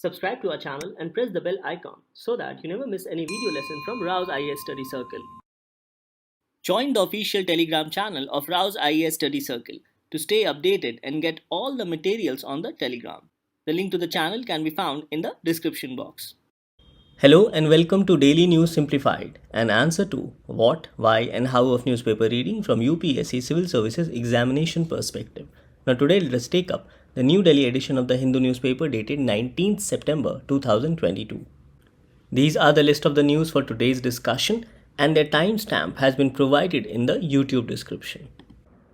Subscribe to our channel and press the bell icon so that you never miss any video lesson from Rao's IAS Study Circle. Join the official Telegram channel of Rao's IAS Study Circle to stay updated and get all the materials on the Telegram. The link to the channel can be found in the description box. Hello and welcome to Daily News Simplified, an answer to what, why and how of newspaper reading from UPSC Civil Services examination perspective. Now today let us take up the New Delhi edition of the Hindu newspaper dated 19th September 2022. These are the list of the news for today's discussion and their timestamp has been provided in the YouTube description.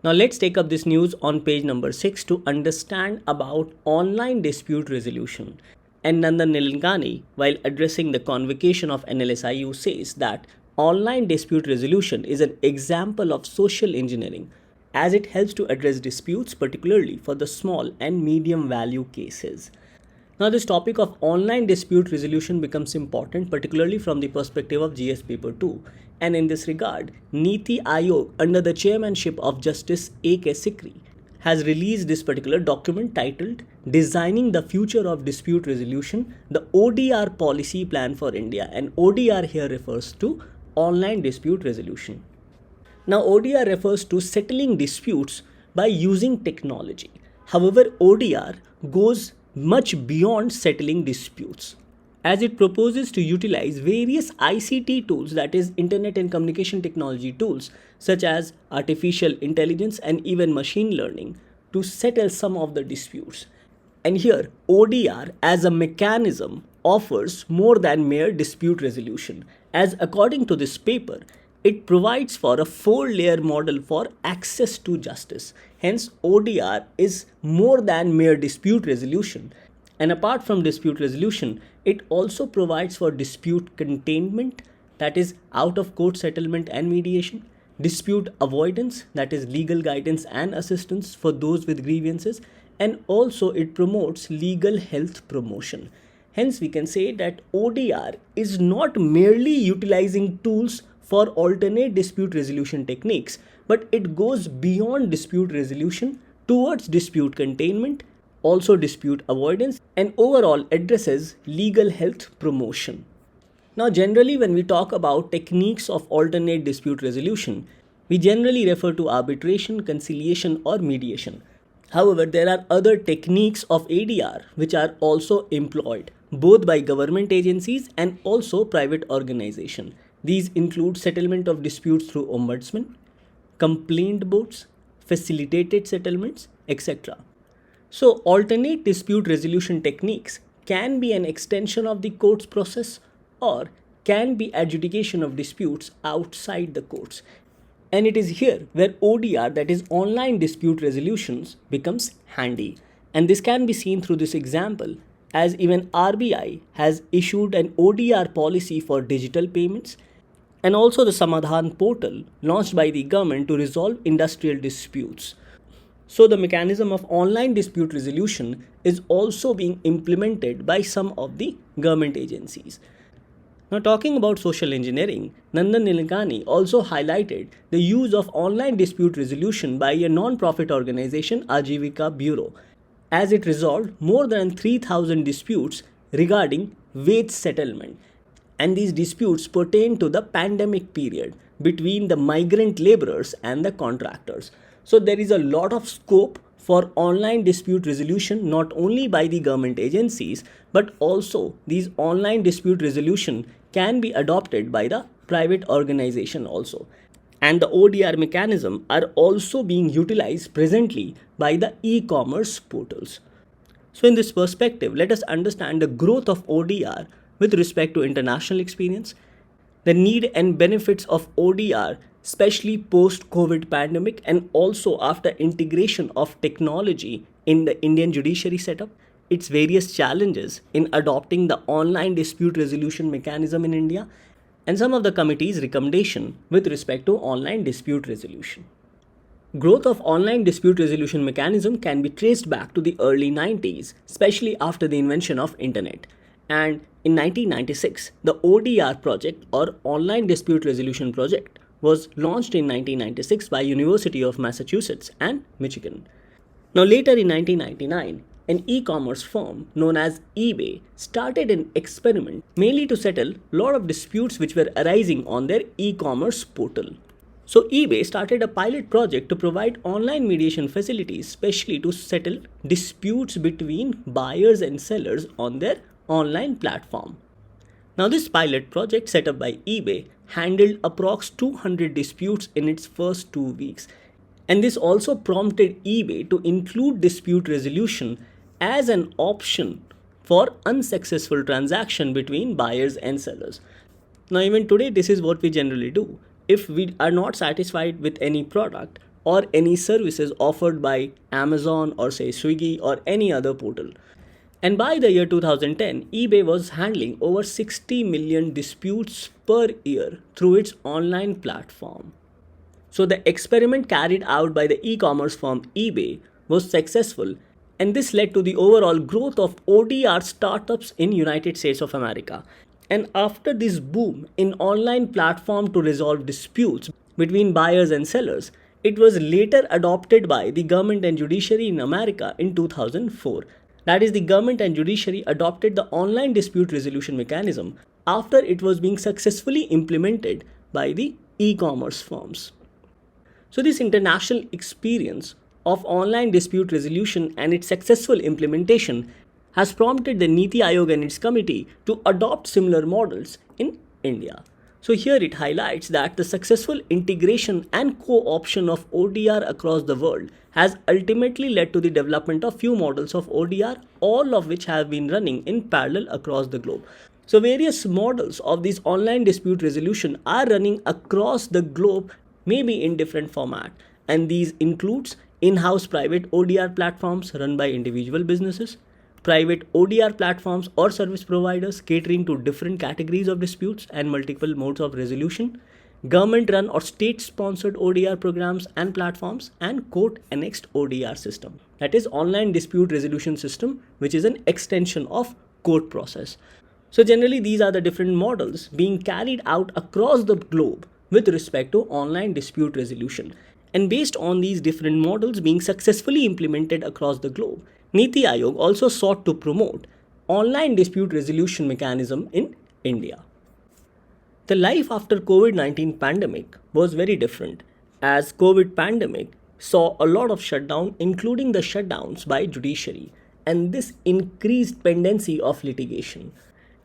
Now let's take up this news on page number 6 to understand about online dispute resolution. And Nandan Nilekani, while addressing the convocation of NLSIU, says that online dispute resolution is an example of social engineering as it helps to address disputes, particularly for the small and medium value cases. Now, this topic of online dispute resolution becomes important, particularly from the perspective of GS Paper 2. And in this regard, NITI Aayog, under the chairmanship of Justice A.K. Sikri, has released this particular document titled Designing the Future of Dispute Resolution, the ODR Policy Plan for India. And ODR here refers to online dispute resolution. Now, ODR refers to settling disputes by using technology. However, ODR goes much beyond settling disputes, as it proposes to utilize various ICT tools, that is Internet and Communication Technology tools, such as artificial intelligence and even machine learning, to settle some of the disputes. And here, ODR as a mechanism offers more than mere dispute resolution, as according to this paper, it provides for a 4-layer model for access to justice. Hence, ODR is more than mere dispute resolution. And apart from dispute resolution, it also provides for dispute containment, that is out of court settlement and mediation, dispute avoidance, that is legal guidance and assistance for those with grievances, and also it promotes legal health promotion. Hence, we can say that ODR is not merely utilizing tools for alternate dispute resolution techniques, but it goes beyond dispute resolution towards dispute containment, also dispute avoidance, and overall addresses legal health promotion. Now, generally, when we talk about techniques of alternate dispute resolution, we generally refer to arbitration, conciliation, or mediation. However, there are other techniques of ADR which are also employed both by government agencies and also private organizations. These include settlement of disputes through ombudsman, complaint boards, facilitated settlements, etc. So, alternate dispute resolution techniques can be an extension of the court's process or can be adjudication of disputes outside the courts. And it is here where ODR, that is online dispute resolutions, becomes handy. And this can be seen through this example, as even RBI has issued an ODR policy for digital payments, and also the Samadhan portal launched by the government to resolve industrial disputes. So the mechanism of online dispute resolution is also being implemented by some of the government agencies. Now, talking about social engineering, Nandan Nilekani also highlighted the use of online dispute resolution by a non-profit organization, Ajivika Bureau, as it resolved more than 3,000 disputes regarding wage settlement. And these disputes pertain to the pandemic period between the migrant laborers and the contractors. So there is a lot of scope for online dispute resolution, not only by the government agencies, but also these online dispute resolution can be adopted by the private organization also. And the ODR mechanism are also being utilized presently by the e-commerce portals. So in this perspective, let us understand the growth of ODR with respect to international experience, the need and benefits of ODR, especially post-COVID pandemic, and also after integration of technology in the Indian judiciary setup, its various challenges in adopting the online dispute resolution mechanism in India, and some of the committee's recommendation with respect to online dispute resolution. Growth of online dispute resolution mechanism can be traced back to the early 90s, especially after the invention of internet. And in 1996, the ODR project or Online Dispute Resolution Project was launched in 1996 by University of Massachusetts and Michigan. Now later in 1999, an e-commerce firm known as eBay started an experiment mainly to settle a lot of disputes which were arising on their e-commerce portal. So eBay started a pilot project to provide online mediation facilities, especially to settle disputes between buyers and sellers on their online platform. Now this pilot project set up by eBay handled approx 200 disputes in its first 2 weeks. And this also prompted eBay to include dispute resolution as an option for unsuccessful transaction between buyers and sellers. Now even today this is what we generally do. If we are not satisfied with any product or any services offered by Amazon or say Swiggy or any other portal. And by the year 2010, eBay was handling over 60 million disputes per year through its online platform. So the experiment carried out by the e-commerce firm eBay was successful, and this led to the overall growth of ODR startups in United States of America. And after this boom in online platform to resolve disputes between buyers and sellers, it was later adopted by the government and judiciary in America in 2004. That is, the government and judiciary adopted the online dispute resolution mechanism after it was being successfully implemented by the e-commerce firms. So this international experience of online dispute resolution and its successful implementation has prompted the NITI Aayog and its committee to adopt similar models in India. So here it highlights that the successful integration and co-option of ODR across the world has ultimately led to the development of few models of ODR, all of which have been running in parallel across the globe. So various models of this online dispute resolution are running across the globe, maybe in different format, and these includes in-house private ODR platforms run by individual businesses, private ODR platforms or service providers catering to different categories of disputes and multiple modes of resolution, government-run or state-sponsored ODR programs and platforms, and court-annexed ODR system. That is online dispute resolution system, which is an extension of court process. So generally these are the different models being carried out across the globe with respect to online dispute resolution. And based on these different models being successfully implemented across the globe, NITI Aayog also sought to promote online dispute resolution mechanism in India. The life after COVID-19 pandemic was very different, as COVID pandemic saw a lot of shutdown, including the shutdowns by judiciary, and this increased pendency of litigation.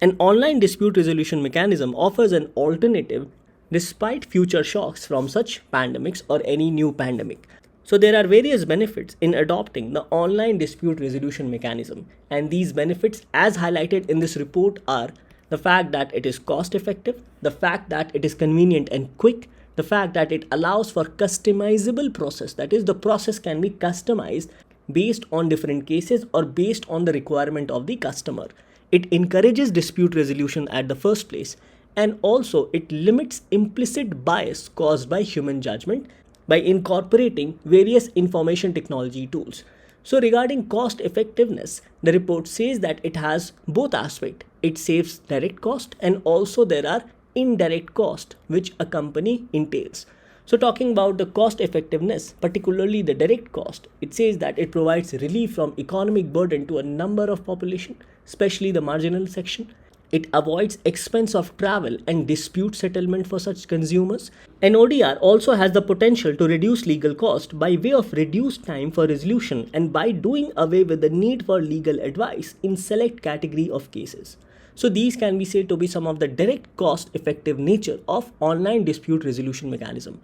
An online dispute resolution mechanism offers an alternative despite future shocks from such pandemics or any new pandemic. So there are various benefits in adopting the online dispute resolution mechanism, and these benefits as highlighted in this report are the fact that it is cost effective, the fact that it is convenient and quick, the fact that it allows for customizable process, that is the process can be customized based on different cases or based on the requirement of the customer. It encourages dispute resolution at the first place, and also it limits implicit bias caused by human judgment by incorporating various information technology tools. So regarding cost effectiveness, the report says that it has both aspects. It saves direct cost and also there are indirect cost which a company entails. So talking about the cost effectiveness, particularly the direct cost, it says that it provides relief from economic burden to a number of population, especially the marginal section. It avoids expense of travel and dispute settlement for such consumers. And ODR also has the potential to reduce legal cost by way of reduced time for resolution and by doing away with the need for legal advice in select category of cases. So these can be said to be some of the direct cost effective nature of online dispute resolution mechanism.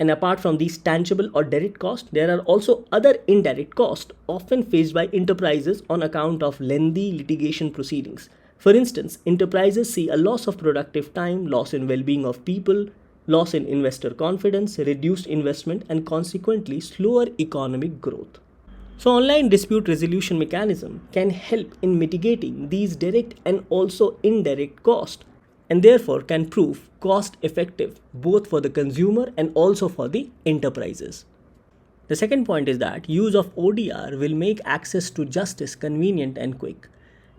And apart from these tangible or direct costs, there are also other indirect costs often faced by enterprises on account of lengthy litigation proceedings. For instance, enterprises see a loss of productive time, loss in well-being of people, loss in investor confidence, reduced investment, and consequently slower economic growth. So online dispute resolution mechanism can help in mitigating these direct and also indirect costs, and therefore can prove cost effective both for the consumer and also for the enterprises. The second point is that use of ODR will make access to justice convenient and quick.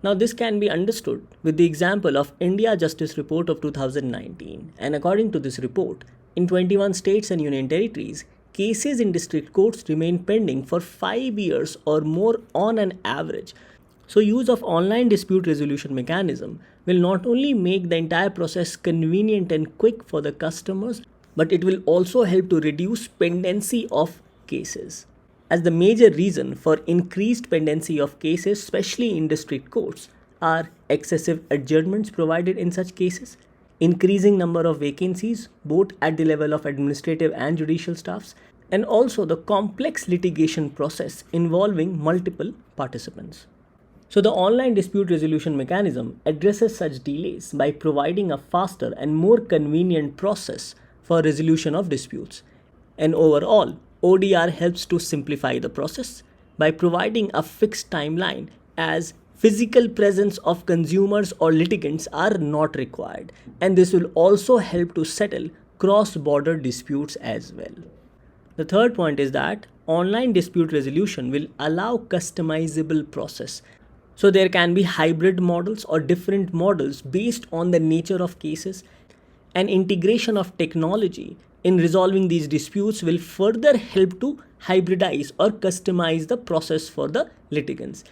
Now this can be understood with the example of India Justice Report of 2019, and according to this report, in 21 states and union territories, cases in district courts remain pending for 5 years or more on an average. So use of online dispute resolution mechanism will not only make the entire process convenient and quick for the customers, but it will also help to reduce pendency of cases. As the major reason for increased pendency of cases, especially in district courts, are excessive adjournments provided in such cases, increasing number of vacancies both at the level of administrative and judicial staffs, and also the complex litigation process involving multiple participants. So the online dispute resolution mechanism addresses such delays by providing a faster and more convenient process for resolution of disputes. And overall, ODR helps to simplify the process by providing a fixed timeline, as physical presence of consumers or litigants are not required, and this will also help to settle cross-border disputes as well. The third point is that online dispute resolution will allow customizable process. So there can be hybrid models or different models based on the nature of cases, and integration of technology in resolving these disputes will further help to hybridize or customize the process for the litigants.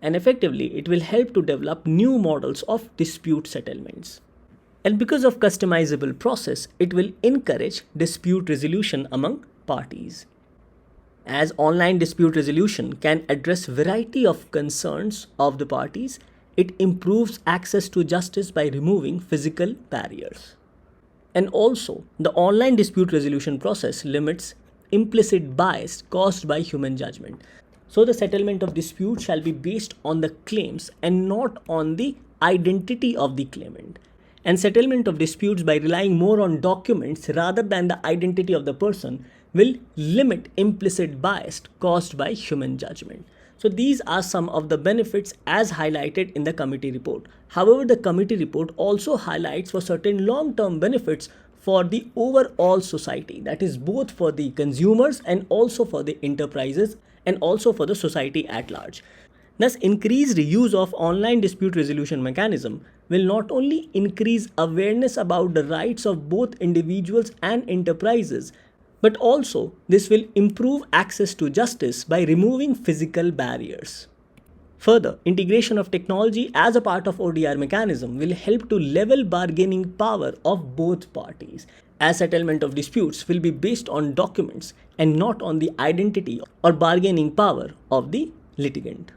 And effectively, it will help to develop new models of dispute settlements. And because of customizable process, it will encourage dispute resolution among parties. As online dispute resolution can address variety of concerns of the parties, it improves access to justice by removing physical barriers. And also, the online dispute resolution process limits implicit bias caused by human judgment. So the settlement of disputes shall be based on the claims and not on the identity of the claimant. And settlement of disputes by relying more on documents rather than the identity of the person will limit implicit bias caused by human judgment. So these are some of the benefits as highlighted in the committee report. However, the committee report also highlights for certain long-term benefits for the overall society, that is both for the consumers and also for the enterprises and also for the society at large. Thus, increased use of online dispute resolution mechanism will not only increase awareness about the rights of both individuals and enterprises, but also this will improve access to justice by removing physical barriers. Further, integration of technology as a part of ODR mechanism will help to level bargaining power of both parties, as settlement of disputes will be based on documents and not on the identity or bargaining power of the litigant.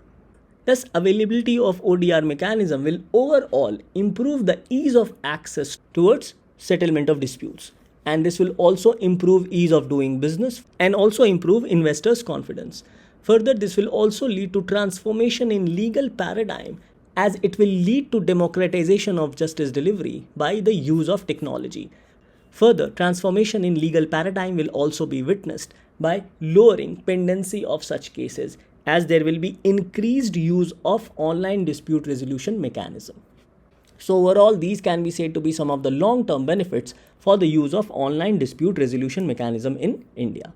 Thus, availability of ODR mechanism will overall improve the ease of access towards settlement of disputes. And this will also improve ease of doing business and also improve investors' confidence. Further, this will also lead to transformation in legal paradigm, as it will lead to democratization of justice delivery by the use of technology. Further, transformation in legal paradigm will also be witnessed by lowering pendency of such cases, as there will be increased use of online dispute resolution mechanism. So overall, these can be said to be some of the long-term benefits for the use of online dispute resolution mechanism in India.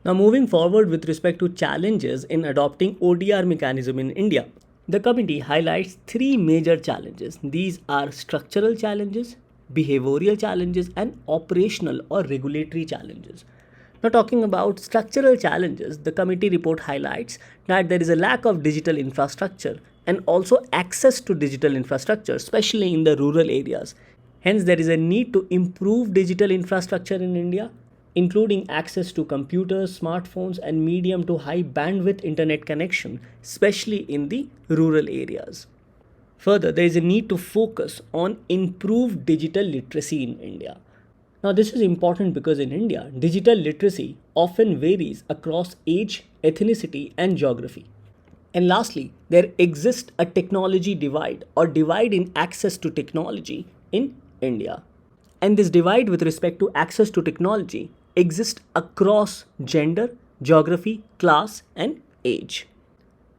Now moving forward with respect to challenges in adopting ODR mechanism in India, the committee highlights three major challenges. These are structural challenges, behavioral challenges, and operational or regulatory challenges. Now talking about structural challenges, the committee report highlights that there is a lack of digital infrastructure and also access to digital infrastructure, especially in the rural areas. Hence, there is a need to improve digital infrastructure in India, including access to computers, smartphones, and medium to high bandwidth internet connection, especially in the rural areas. Further, there is a need to focus on improved digital literacy in India. Now, this is important because in India, digital literacy often varies across age, ethnicity, and geography. And lastly, there exists a technology divide or divide in access to technology in India. And this divide with respect to access to technology exists across gender, geography, class, and age.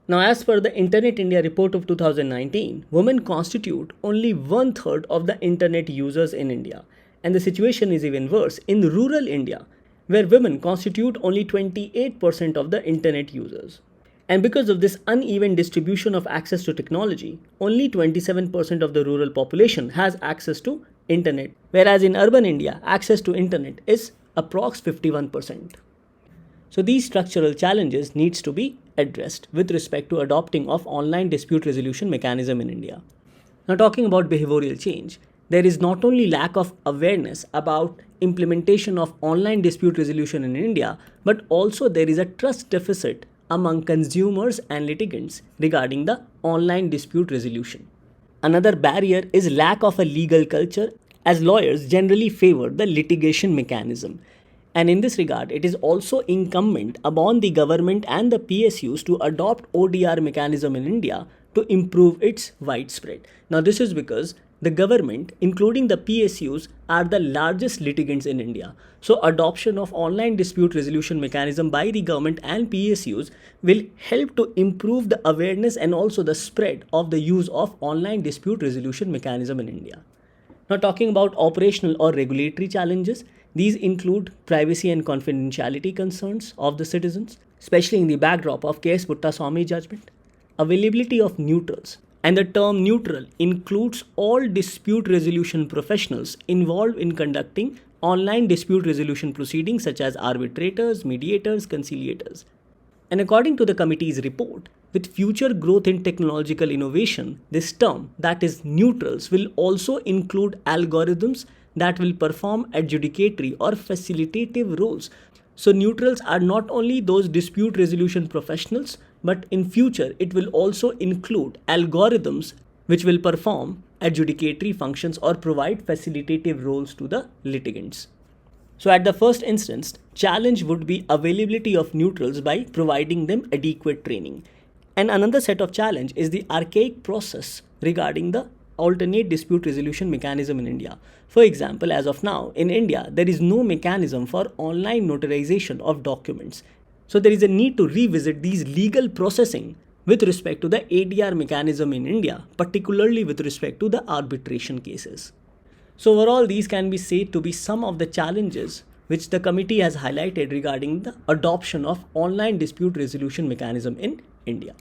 Now, as per the Internet India report of 2019, women constitute only 1/3 of the internet users in India. And the situation is even worse in rural India, where women constitute only 28% of the internet users. And because of this uneven distribution of access to technology, only 27% of the rural population has access to internet, whereas in urban India, access to internet is approx 51%. So these structural challenges needs to be addressed with respect to adopting of online dispute resolution mechanism in India. Now talking about behavioral change, there is not only lack of awareness about implementation of online dispute resolution in India, but also there is a trust deficit among consumers and litigants regarding the online dispute resolution. Another barrier is lack of a legal culture, as lawyers generally favor the litigation mechanism. And in this regard, it is also incumbent upon the government and the PSUs to adopt ODR mechanism in India to improve its widespread. Now this is because the government, including the PSUs, are the largest litigants in India. So adoption of online dispute resolution mechanism by the government and PSUs will help to improve the awareness and also the spread of the use of online dispute resolution mechanism in India. Now talking about operational or regulatory challenges, these include privacy and confidentiality concerns of the citizens, especially in the backdrop of K.S. Puttaswamy judgment, availability of neutrals, and the term neutral includes all dispute resolution professionals involved in conducting online dispute resolution proceedings such as arbitrators, mediators, conciliators. And according to the committee's report, with future growth in technological innovation, this term, that is neutrals, will also include algorithms that will perform adjudicatory or facilitative roles. So neutrals are not only those dispute resolution professionals, but in future it will also include algorithms which will perform adjudicatory functions or provide facilitative roles to the litigants. So at the first instance, challenge would be availability of neutrals by providing them adequate training. And another set of challenge is the archaic process regarding the alternate dispute resolution mechanism in India. For example, as of now, in India, there is no mechanism for online notarization of documents. So there is a need to revisit these legal processing with respect to the ADR mechanism in India, particularly with respect to the arbitration cases. So overall, these can be said to be some of the challenges which the committee has highlighted regarding the adoption of online dispute resolution mechanism in India.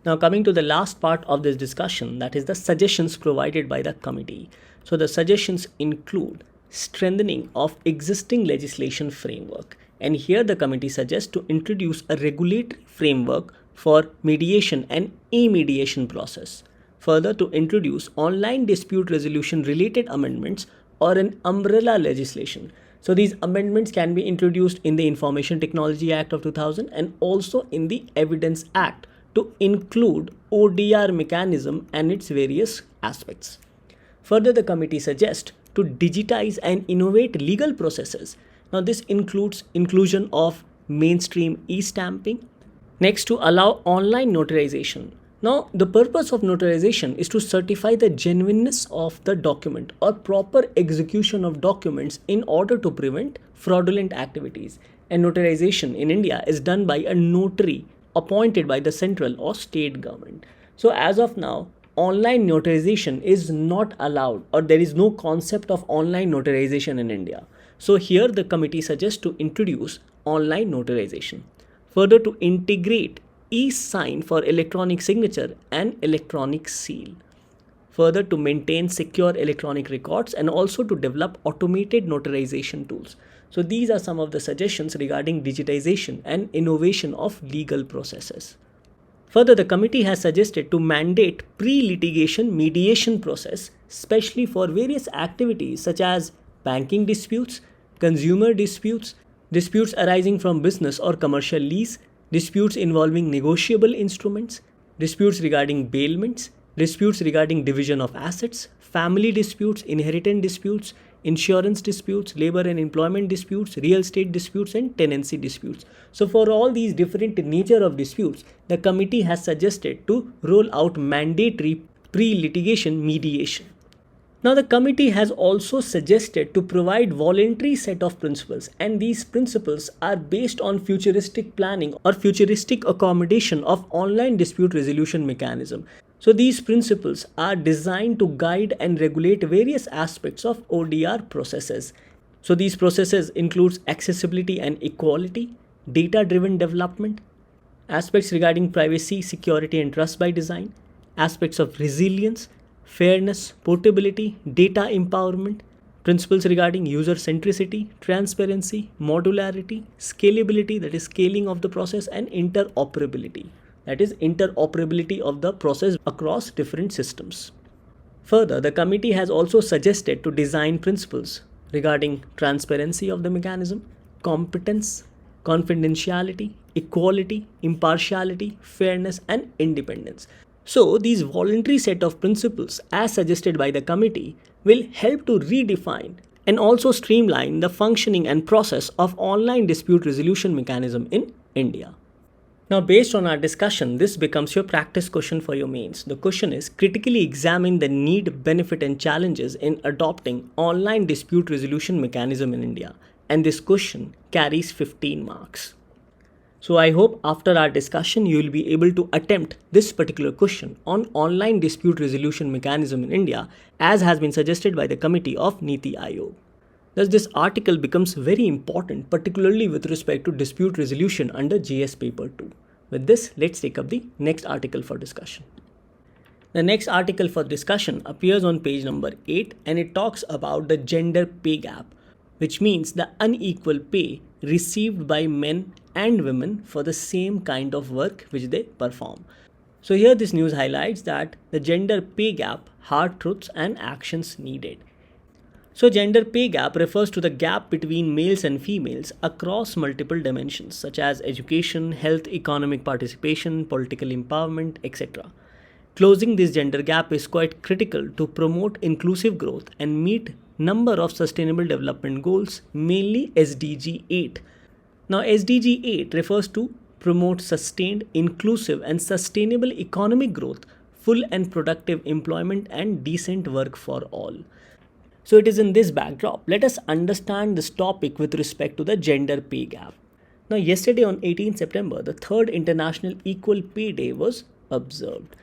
Now coming to the last part of this discussion, that is the suggestions provided by the committee. So the suggestions include strengthening of existing legislation framework. And here the committee suggests to introduce a regulatory framework for mediation and e-mediation process. Further, to introduce online dispute resolution related amendments or an umbrella legislation. So these amendments can be introduced in the Information Technology Act of 2000 and also in the Evidence Act to include ODR mechanism and its various aspects. Further, the committee suggests to digitize and innovate legal processes. Now this includes inclusion of mainstream e-stamping. Next, to allow online notarization. Now, the purpose of notarization is to certify the genuineness of the document or proper execution of documents in order to prevent fraudulent activities. And notarization in India is done by a notary appointed by the central or state government. So as of now, online notarization is not allowed, or there is no concept of online notarization in India. So here the committee suggests to introduce online notarization. Further, to integrate e-sign for electronic signature and electronic seal. Further, to maintain secure electronic records and also to develop automated notarization tools. So these are some of the suggestions regarding digitization and innovation of legal processes. Further, the committee has suggested to mandate pre-litigation mediation process, especially for various activities such as banking disputes, consumer disputes, disputes arising from business or commercial lease, disputes involving negotiable instruments, disputes regarding bailments, disputes regarding division of assets, family disputes, inheritance disputes, insurance disputes, labor and employment disputes, real estate disputes, and tenancy disputes. So for all these different nature of disputes, the committee has suggested to roll out mandatory pre-litigation mediation. Now the committee has also suggested to provide voluntary set of principles, and these principles are based on futuristic planning or futuristic accommodation of online dispute resolution mechanism. So these principles are designed to guide and regulate various aspects of ODR processes. So these processes includes accessibility and equality, data-driven development, aspects regarding privacy, security and trust by design, aspects of resilience, fairness, portability, data empowerment, principles regarding user centricity, transparency, modularity, scalability, that is scaling of the process, and interoperability, that is interoperability of the process across different systems. Further, the committee has also suggested to design principles regarding transparency of the mechanism, competence, confidentiality, equality, impartiality, fairness, and independence. So, these voluntary set of principles, as suggested by the committee, will help to redefine and also streamline the functioning and process of online dispute resolution mechanism in India. Now, based on our discussion, this becomes your practice question for your mains. The question is, critically examine the need, benefit, and challenges in adopting online dispute resolution mechanism in India. And this question carries 15 marks. So I hope after our discussion, you will be able to attempt this particular question on online dispute resolution mechanism in India, as has been suggested by the committee of NITI Aayog. Thus, this article becomes very important, particularly with respect to dispute resolution under GS paper 2. With this, let's take up the next article for discussion. The next article for discussion appears on page number 8, and it talks about the gender pay gap, which means the unequal pay received by men and women for the same kind of work which they perform. So here this news highlights that the gender pay gap, hard truths and actions needed. So gender pay gap refers to the gap between males and females across multiple dimensions such as education, health, economic participation, political empowerment, etc. Closing this gender gap is quite critical to promote inclusive growth and meet number of sustainable development goals, mainly SDG 8. Now SDG 8 refers to promote sustained, inclusive and sustainable economic growth, full and productive employment and decent work for all. So it is in this backdrop, let us understand this topic with respect to the gender pay gap. Now yesterday on 18 September, the 3rd International Equal Pay Day was observed.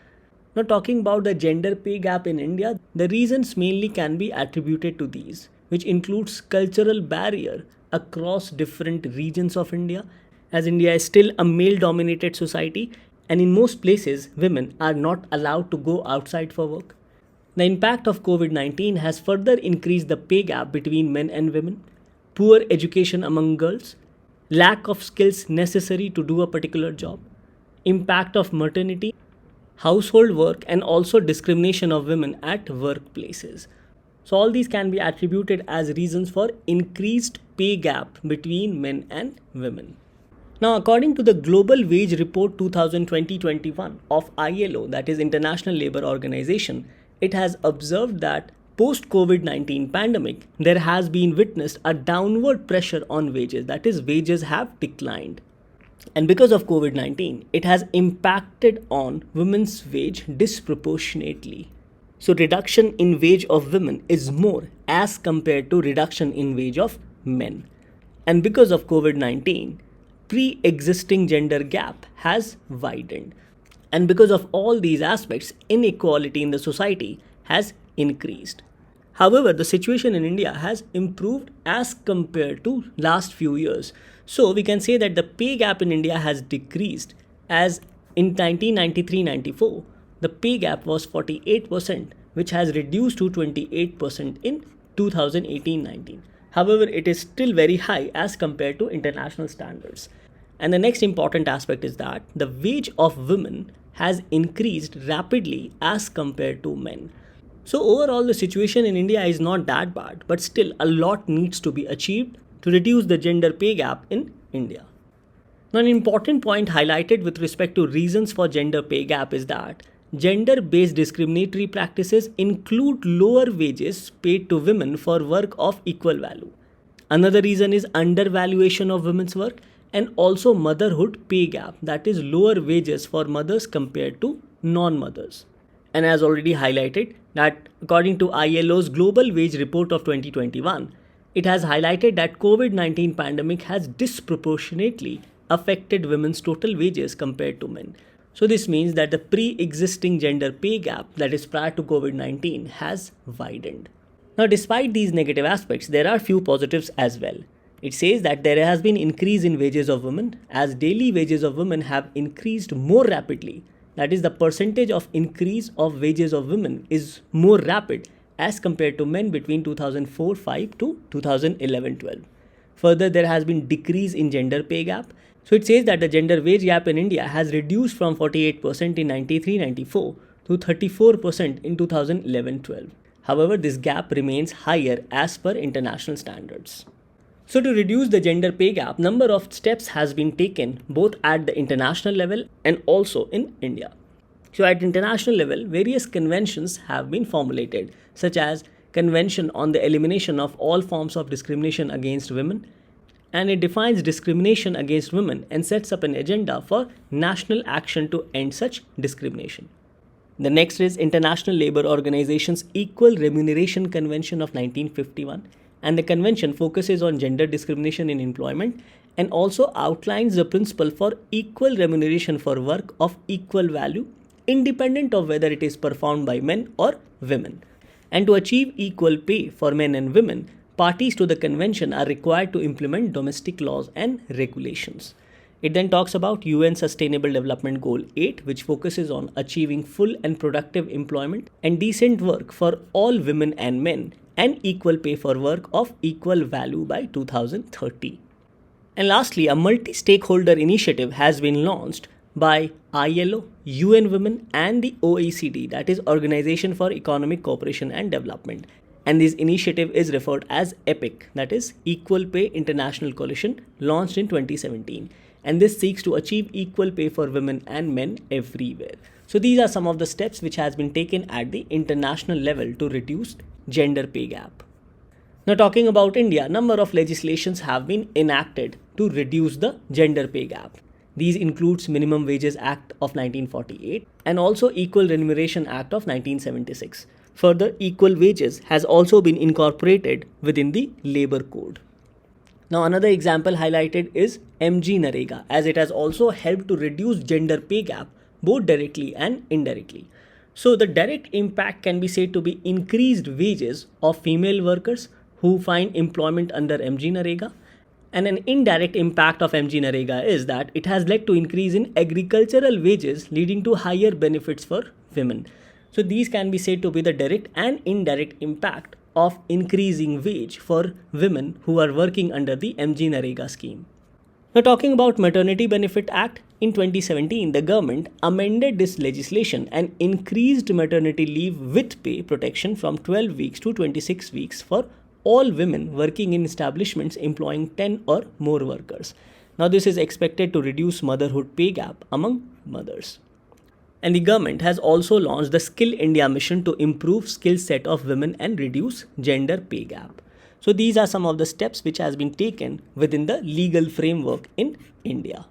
Now talking about the gender pay gap in India, the reasons mainly can be attributed to these, which includes cultural barrier across different regions of India, as India is still a male-dominated society and in most places women are not allowed to go outside for work. The impact of COVID-19 has further increased the pay gap between men and women, poor education among girls, lack of skills necessary to do a particular job, impact of maternity, household work, and also discrimination of women at workplaces. So all these can be attributed as reasons for increased pay gap between men and women. Now, according to the Global Wage Report 2020-21 of ILO, that is International Labour Organization, it has observed that post-COVID-19 pandemic, there has been witnessed a downward pressure on wages, that is wages have declined. And because of COVID-19, it has impacted on women's wage disproportionately. So reduction in wage of women is more as compared to reduction in wage of men. And because of COVID-19, pre-existing gender gap has widened. And because of all these aspects, inequality in the society has increased. However, the situation in India has improved as compared to last few years. So we can say that the pay gap in India has decreased, as in 1993-94, the pay gap was 48%, which has reduced to 28% in 2018-19. However, it is still very high as compared to international standards. And the next important aspect is that the wage of women has increased rapidly as compared to men. So overall, the situation in India is not that bad, but still a lot needs to be achieved to reduce the gender pay gap in India. Now, an important point highlighted with respect to reasons for gender pay gap is that gender-based discriminatory practices include lower wages paid to women for work of equal value. Another reason is undervaluation of women's work, and also motherhood pay gap, that is lower wages for mothers compared to non-mothers. And as already highlighted, that according to ILO's Global Wage Report of 2021, it has highlighted that COVID-19 pandemic has disproportionately affected women's total wages compared to men. So this means that the pre-existing gender pay gap, that is prior to COVID-19, has widened. Now, despite these negative aspects, there are few positives as well. It says that there has been increase in wages of women, as daily wages of women have increased more rapidly. That is, the percentage of increase of wages of women is more rapid as compared to men between 2004-5 to 2011-12. Further, there has been decrease in gender pay gap. So it says that the gender wage gap in India has reduced from 48% in 93-94 to 34% in 2011-12. However, this gap remains higher as per international standards. So to reduce the gender pay gap, number of steps has been taken both at the international level and also in India. So at international level, various conventions have been formulated, such as Convention on the Elimination of All Forms of Discrimination Against Women, and it defines discrimination against women and sets up an agenda for national action to end such discrimination. The next is International Labour Organization's Equal Remuneration Convention of 1951, and the convention focuses on gender discrimination in employment and also outlines the principle for equal remuneration for work of equal value, independent of whether it is performed by men or women. And to achieve equal pay for men and women, parties to the convention are required to implement domestic laws and regulations. It then talks about UN Sustainable Development Goal 8, which focuses on achieving full and productive employment and decent work for all women and men, and equal pay for work of equal value by 2030. And lastly, a multi-stakeholder initiative has been launched by ILO, UN Women and the OECD, that is Organization for Economic Cooperation and Development. And this initiative is referred as EPIC, that is Equal Pay International Coalition, launched in 2017. And this seeks to achieve equal pay for women and men everywhere. So these are some of the steps which has been taken at the international level to reduce gender pay gap. Now talking about India, number of legislations have been enacted to reduce the gender pay gap. These includes Minimum Wages Act of 1948 and also Equal Remuneration Act of 1976. Further, equal wages has also been incorporated within the Labour Code. Now another example highlighted is MG Narega, as it has also helped to reduce gender pay gap both directly and indirectly. So the direct impact can be said to be increased wages of female workers who find employment under MG Narega. And an indirect impact of MG Narega is that it has led to increase in agricultural wages, leading to higher benefits for women. So these can be said to be the direct and indirect impact of increasing wage for women who are working under the MG Narega scheme. Now talking about Maternity Benefit Act, in 2017, the government amended this legislation and increased maternity leave with pay protection from 12 weeks to 26 weeks for all women working in establishments employing 10 or more workers. Now this is expected to reduce motherhood pay gap among mothers. And the government has also launched the Skill India mission to improve skill set of women and reduce gender pay gap. So these are some of the steps which has been taken within the legal framework in India.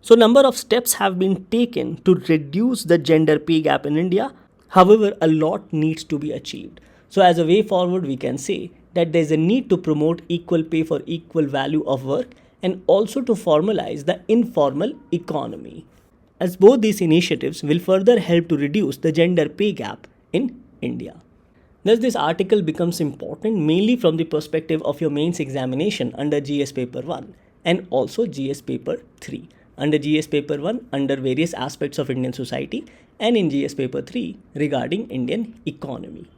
So number of steps have been taken to reduce the gender pay gap in India. However, a lot needs to be achieved. So as a way forward, we can say that there is a need to promote equal pay for equal value of work and also to formalize the informal economy, as both these initiatives will further help to reduce the gender pay gap in India. Thus, this article becomes important mainly from the perspective of your mains examination under GS Paper 1 and also GS Paper 3. Under GS Paper 1, under various aspects of Indian society, and in GS Paper 3 regarding Indian economy.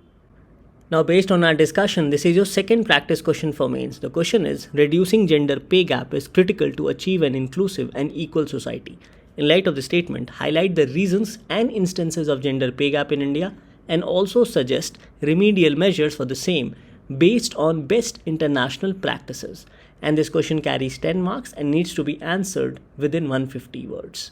Now, based on our discussion, this is your second practice question for mains. The question is, reducing gender pay gap is critical to achieve an inclusive and equal society. In light of the statement, highlight the reasons and instances of gender pay gap in India and also suggest remedial measures for the same based on best international practices. And this question carries 10 marks and needs to be answered within 150 words.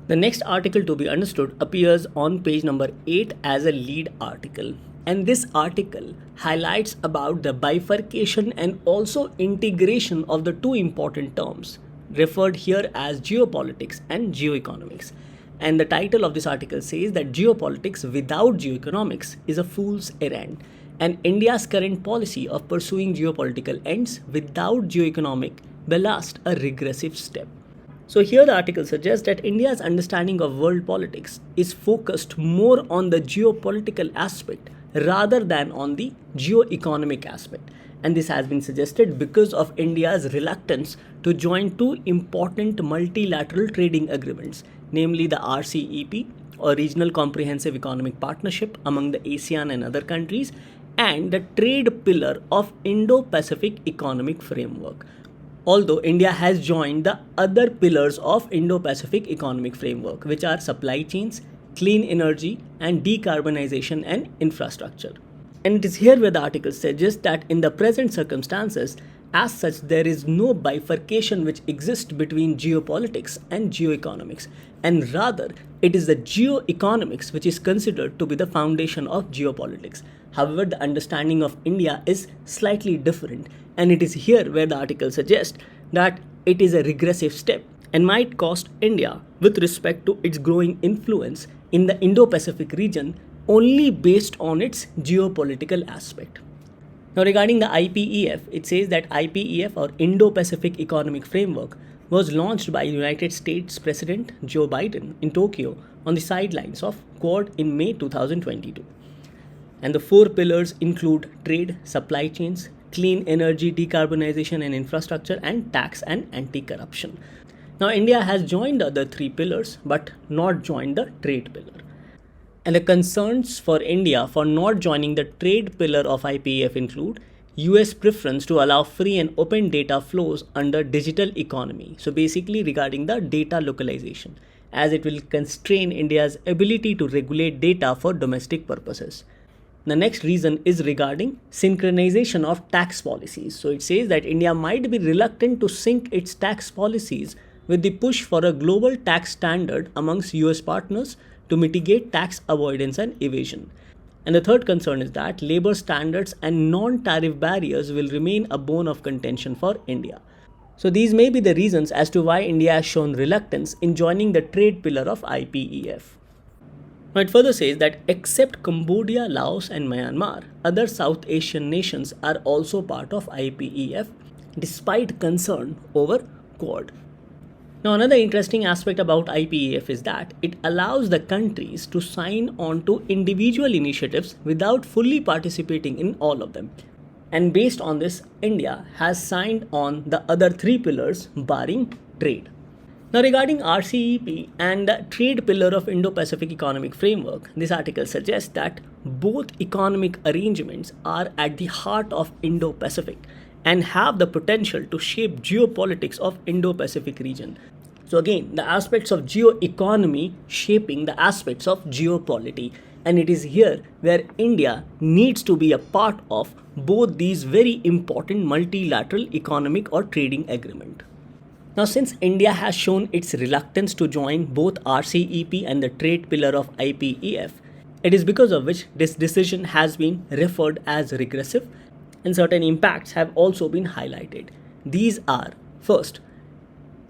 The next article to be understood appears on page number 8 as a lead article. And this article highlights about the bifurcation and also integration of the two important terms referred here as geopolitics and geoeconomics. And the title of this article says that geopolitics without geoeconomics is a fool's errand. And India's current policy of pursuing geopolitical ends without geoeconomic ballast a regressive step. So here the article suggests that India's understanding of world politics is focused more on the geopolitical aspect rather than on the geoeconomic aspect. And this has been suggested because of India's reluctance to join two important multilateral trading agreements, namely the RCEP or Regional Comprehensive Economic Partnership among the ASEAN and other countries, and the trade pillar of Indo-Pacific Economic Framework. Although India has joined the other pillars of Indo-Pacific Economic Framework, which are supply chains, clean energy, and decarbonization and infrastructure. And it is here where the article suggests that in the present circumstances, as such, there is no bifurcation which exists between geopolitics and geoeconomics, and rather, it is the geoeconomics which is considered to be the foundation of geopolitics. However, the understanding of India is slightly different, and it is here where the article suggests that it is a regressive step and might cost India with respect to its growing influence in the Indo-Pacific region only based on its geopolitical aspect. Now, regarding the IPEF, it says that IPEF, or Indo-Pacific Economic Framework, was launched by United States President Joe Biden in Tokyo on the sidelines of Quad in May 2022. And the four pillars include trade, supply chains, clean energy, decarbonization and infrastructure, and tax and anti-corruption. Now, India has joined the other three pillars but not joined the trade pillar. And the concerns for India for not joining the trade pillar of IPEF include US preference to allow free and open data flows under digital economy. So basically regarding the data localization, as it will constrain India's ability to regulate data for domestic purposes. The next reason is regarding synchronization of tax policies. So it says that India might be reluctant to sync its tax policies with the push for a global tax standard amongst US partners to mitigate tax avoidance and evasion. And the third concern is that labor standards and non-tariff barriers will remain a bone of contention for India. So these may be the reasons as to why India has shown reluctance in joining the trade pillar of IPEF. Now it further says that except Cambodia, Laos and Myanmar, other South Asian nations are also part of IPEF despite concern over Quad. Now, another interesting aspect about IPEF is that it allows the countries to sign on to individual initiatives without fully participating in all of them. And based on this, India has signed on the other three pillars barring trade. Now, regarding RCEP and the trade pillar of Indo-Pacific Economic Framework, this article suggests that both economic arrangements are at the heart of Indo-Pacific and have the potential to shape geopolitics of Indo-Pacific region. So again, the aspects of geoeconomy shaping the aspects of geopolity, and it is here where India needs to be a part of both these very important multilateral economic or trading agreement. Now, since India has shown its reluctance to join both RCEP and the trade pillar of IPEF, it is because of which this decision has been referred as regressive, and certain impacts have also been highlighted. These are, first,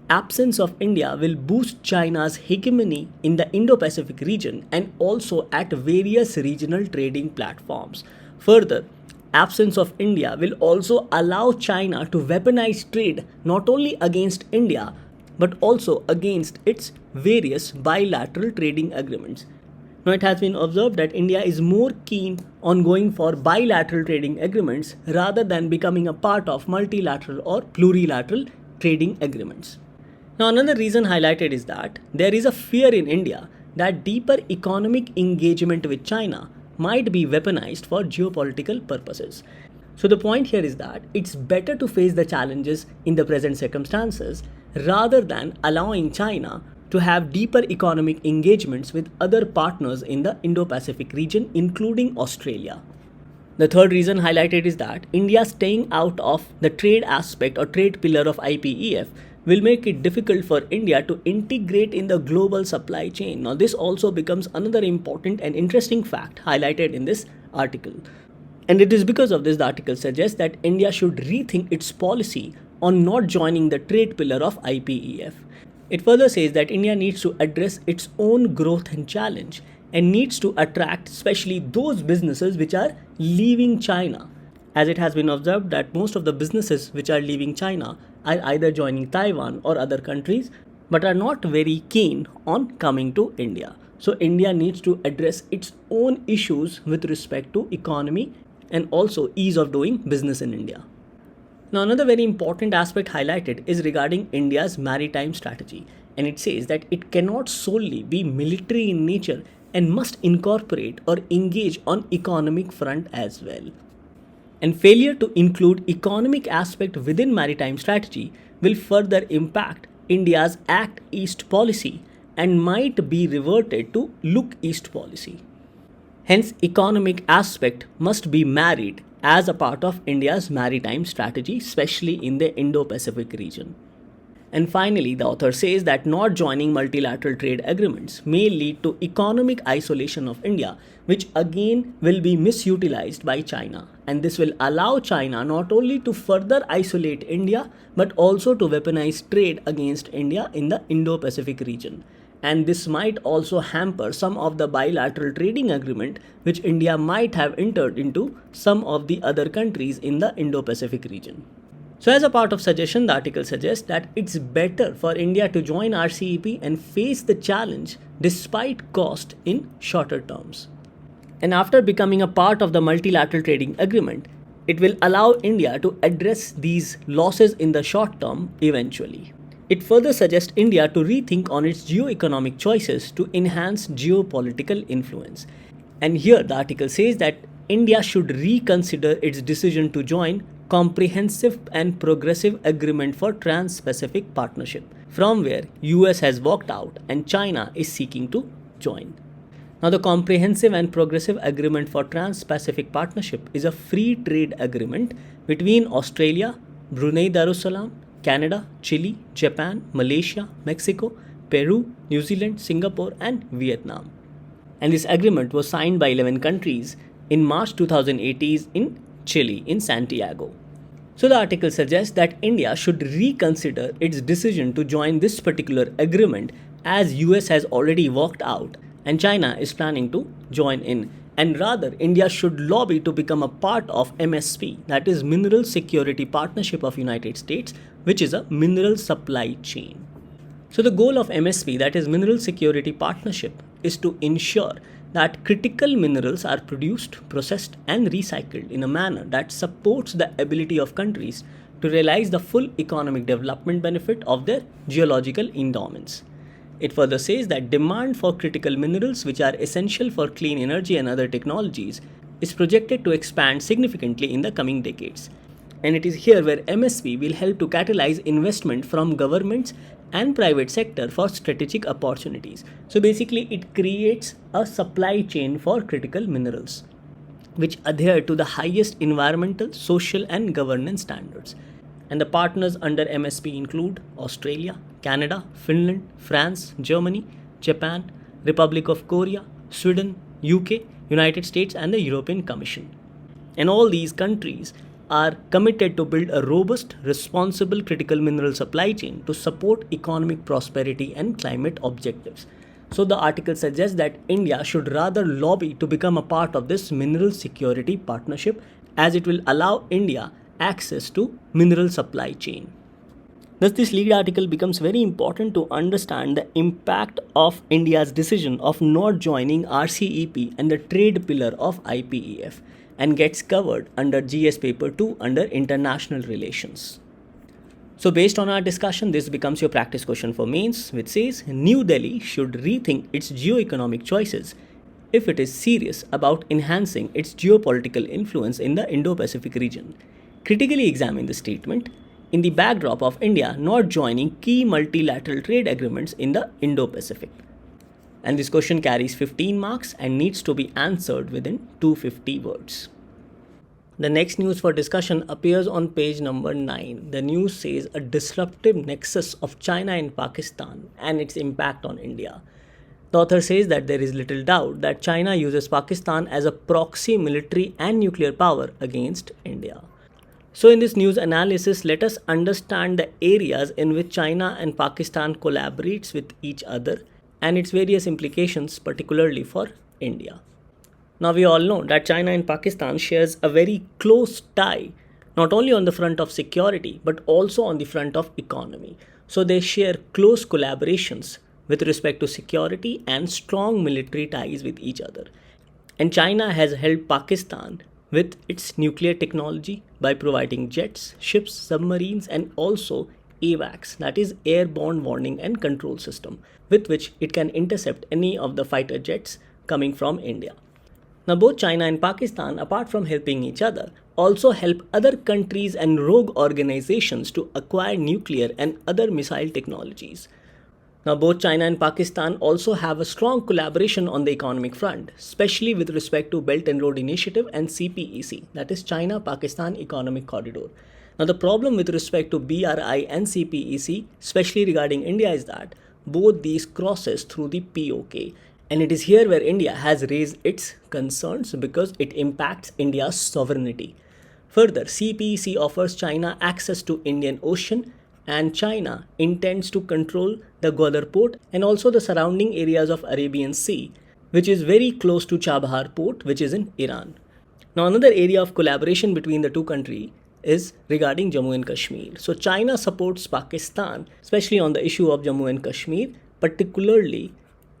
absence of India will boost China's hegemony in the Indo-Pacific region and also at various regional trading platforms. Further, absence of India will also allow China to weaponize trade not only against India but also against its various bilateral trading agreements. Now, it has been observed that India is more keen on going for bilateral trading agreements rather than becoming a part of multilateral or plurilateral trading agreements. Now, another reason highlighted is that there is a fear in India that deeper economic engagement with China might be weaponized for geopolitical purposes. So the point here is that it's better to face the challenges in the present circumstances rather than allowing China to have deeper economic engagements with other partners in the Indo-Pacific region, including Australia. The third reason highlighted is that India staying out of the trade aspect or trade pillar of IPEF will make it difficult for India to integrate in the global supply chain. Now, this also becomes another important and interesting fact highlighted in this article. And it is because of this the article suggests that India should rethink its policy on not joining the trade pillar of IPEF. It further says that India needs to address its own growth and challenge and needs to attract especially those businesses which are leaving China, as it has been observed that most of the businesses which are leaving China are either joining Taiwan or other countries but are not very keen on coming to India. So India needs to address its own issues with respect to economy and also ease of doing business in India. Now, another very important aspect highlighted is regarding India's maritime strategy, and it says that it cannot solely be military in nature and must incorporate or engage on economic front as well. And failure to include economic aspect within maritime strategy will further impact India's Act East policy and might be reverted to Look East policy. Hence, economic aspect must be married as a part of India's maritime strategy, especially in the Indo-Pacific region. And finally, the author says that not joining multilateral trade agreements may lead to economic isolation of India, which again will be misutilized by China. And this will allow China not only to further isolate India, but also to weaponize trade against India in the Indo-Pacific region. And this might also hamper some of the bilateral trading agreement which India might have entered into some of the other countries in the Indo-Pacific region. So as a part of suggestion, the article suggests that it's better for India to join RCEP and face the challenge despite cost in shorter terms. And after becoming a part of the multilateral trading agreement, it will allow India to address these losses in the short term eventually. It further suggests India to rethink on its geoeconomic choices to enhance geopolitical influence. And here the article says that India should reconsider its decision to join Comprehensive and Progressive Agreement for Trans-Pacific Partnership, from where US has walked out and China is seeking to join. Now, the Comprehensive and Progressive Agreement for Trans-Pacific Partnership is a free trade agreement between Australia, Brunei Darussalam, Canada, Chile, Japan, Malaysia, Mexico, Peru, New Zealand, Singapore, and Vietnam. And this agreement was signed by 11 countries in March 2018 in Chile, in Santiago. So the article suggests that India should reconsider its decision to join this particular agreement, as US has already walked out and China is planning to join in. And rather, India should lobby to become a part of MSP, that is Mineral Security Partnership of United States, which is a mineral supply chain. So the goal of MSP, that is Mineral Security Partnership, is to ensure that critical minerals are produced, processed and recycled in a manner that supports the ability of countries to realize the full economic development benefit of their geological endowments. It further says that demand for critical minerals, which are essential for clean energy and other technologies, is projected to expand significantly in the coming decades. And it is here where MSP will help to catalyze investment from governments and private sector for strategic opportunities. So basically, it creates a supply chain for critical minerals, which adhere to the highest environmental, social and governance standards. And the partners under MSP include Australia, Canada, Finland, France, Germany, Japan, Republic of Korea, Sweden, UK, United States and the European Commission. And all these countries are committed to build a robust, responsible critical mineral supply chain to support economic prosperity and climate objectives. So the article suggests that India should rather lobby to become a part of this mineral security partnership, as it will allow India access to mineral supply chain. Thus, this lead article becomes very important to understand the impact of India's decision of not joining RCEP and the trade pillar of IPEF, and gets covered under GS paper 2 under international relations. So based on our discussion, this becomes your practice question for mains, which says New Delhi should rethink its geoeconomic choices if it is serious about enhancing its geopolitical influence in the Indo-Pacific region. Critically examine the statement in the backdrop of India not joining key multilateral trade agreements in the Indo-Pacific. And this question carries 15 marks and needs to be answered within 250 words. The next news for discussion appears on page number 9. The news says a disruptive nexus of China and Pakistan and its impact on India. The author says that there is little doubt that China uses Pakistan as a proxy military and nuclear power against India. So in this news analysis, let us understand the areas in which China and Pakistan collaborates with each other and its various implications, particularly for India. Now we all know that China and Pakistan shares a very close tie, not only on the front of security, but also on the front of economy. So they share close collaborations with respect to security and strong military ties with each other. And China has helped Pakistan with its nuclear technology by providing jets, ships, submarines, and also AWACS, that is airborne warning and control system, with which it can intercept any of the fighter jets coming from India. Now, both China and Pakistan, apart from helping each other, also help other countries and rogue organizations to acquire nuclear and other missile technologies. Now, both China and Pakistan also have a strong collaboration on the economic front, especially with respect to Belt and Road Initiative and CPEC, that is China-Pakistan Economic Corridor. Now, the problem with respect to BRI and CPEC, especially regarding India, is that both these crosses through the POK. And it is here where India has raised its concerns because it impacts India's sovereignty. Further, CPEC offers China access to Indian Ocean, and China intends to control the Gwadar port and also the surrounding areas of Arabian Sea, which is very close to Chabahar port, which is in Iran. Now, another area of collaboration between the two countries is regarding Jammu and Kashmir. So China supports Pakistan, especially on the issue of Jammu and Kashmir, particularly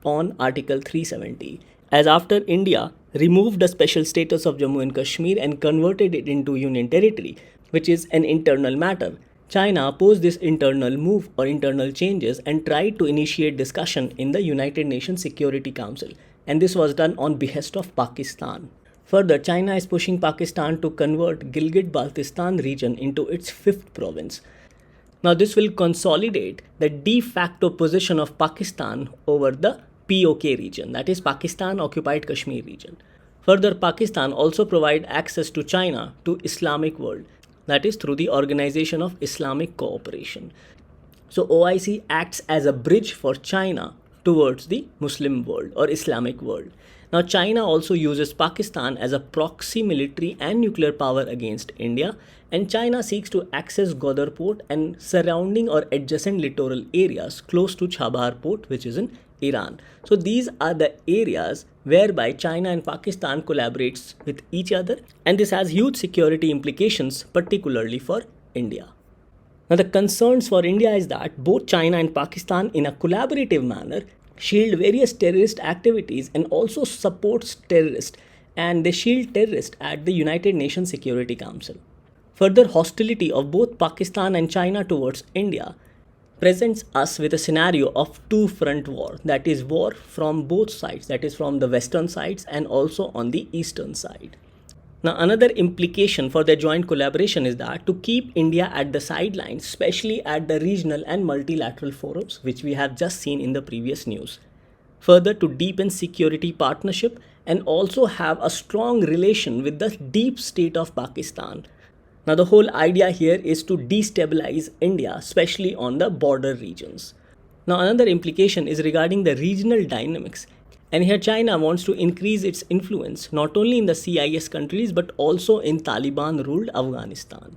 on Article 370, as after India removed the special status of Jammu and Kashmir and converted it into Union territory, which is an internal matter. China opposed this internal move or internal changes and tried to initiate discussion in the United Nations Security Council, and this was done on behest of Pakistan. Further, China is pushing Pakistan to convert Gilgit-Baltistan region into its 5th province. Now, this will consolidate the de facto position of Pakistan over the POK region, that is Pakistan Occupied Kashmir region. Further, Pakistan also provide access to China to Islamic world, that is through the Organization of Islamic Cooperation. So OIC acts as a bridge for China towards the Muslim world or Islamic world. Now, China also uses Pakistan as a proxy military and nuclear power against India, and China seeks to access Gwadar port and surrounding or adjacent littoral areas close to Chabahar port, which is in Iran. So these are the areas whereby China and Pakistan collaborates with each other, and this has huge security implications, particularly for India. Now, the concerns for India is that both China and Pakistan in a collaborative manner shield various terrorist activities and also supports terrorists, and they shield terrorists at the United Nations Security Council. Further, hostility of both Pakistan and China towards India presents us with a scenario of two-front war, that is war from both sides, that is from the western sides and also on the eastern side. Now, another implication for their joint collaboration is that to keep India at the sidelines, especially at the regional and multilateral forums, which we have just seen in the previous news. Further, to deepen security partnership and also have a strong relation with the deep state of Pakistan. Now, the whole idea here is to destabilize India, especially on the border regions. Now, another implication is regarding the regional dynamics. And here China wants to increase its influence not only in the CIS countries but also in Taliban-ruled Afghanistan.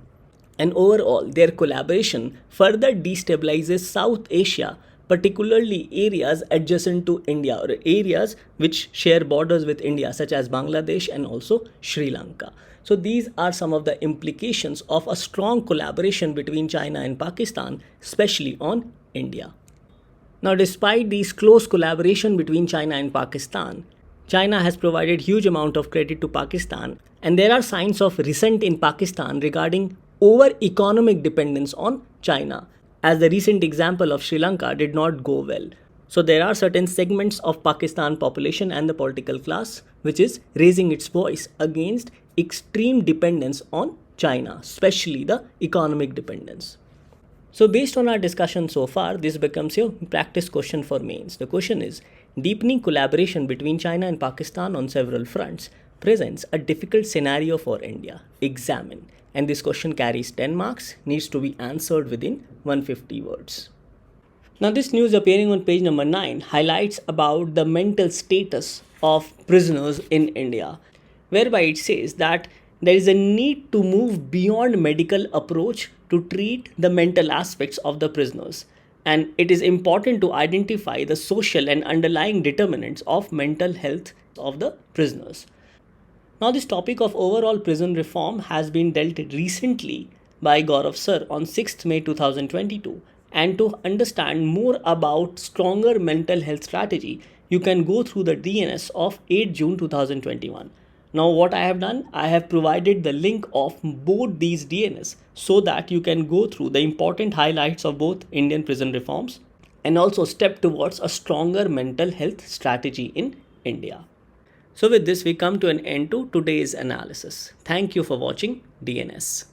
And overall, their collaboration further destabilizes South Asia, particularly areas adjacent to India or areas which share borders with India, such as Bangladesh and also Sri Lanka. So these are some of the implications of a strong collaboration between China and Pakistan, especially on India. Now, despite these close collaboration between China and Pakistan, China has provided huge amount of credit to Pakistan, and there are signs of resent in Pakistan regarding over economic dependence on China, as the recent example of Sri Lanka did not go well. So there are certain segments of Pakistan population and the political class which is raising its voice against extreme dependence on China, especially the economic dependence. So based on our discussion so far, this becomes your practice question for mains. The question is, deepening collaboration between China and Pakistan on several fronts presents a difficult scenario for India. Examine. And this question carries 10 marks, needs to be answered within 150 words. Now, this news appearing on page number 9 highlights about the mental status of prisoners in India, whereby it says that there is a need to move beyond medical approach to treat the mental aspects of the prisoners. And it is important to identify the social and underlying determinants of mental health of the prisoners. Now, this topic of overall prison reform has been dealt recently by Gaurav Sir on 6th May 2022. And to understand more about stronger mental health strategy, you can go through the DNS of 8 June 2021. Now, what I have done, I have provided the link of both these DNS so that you can go through the important highlights of both Indian prison reforms and also step towards a stronger mental health strategy in India. So with this, we come to an end to today's analysis. Thank you for watching DNS.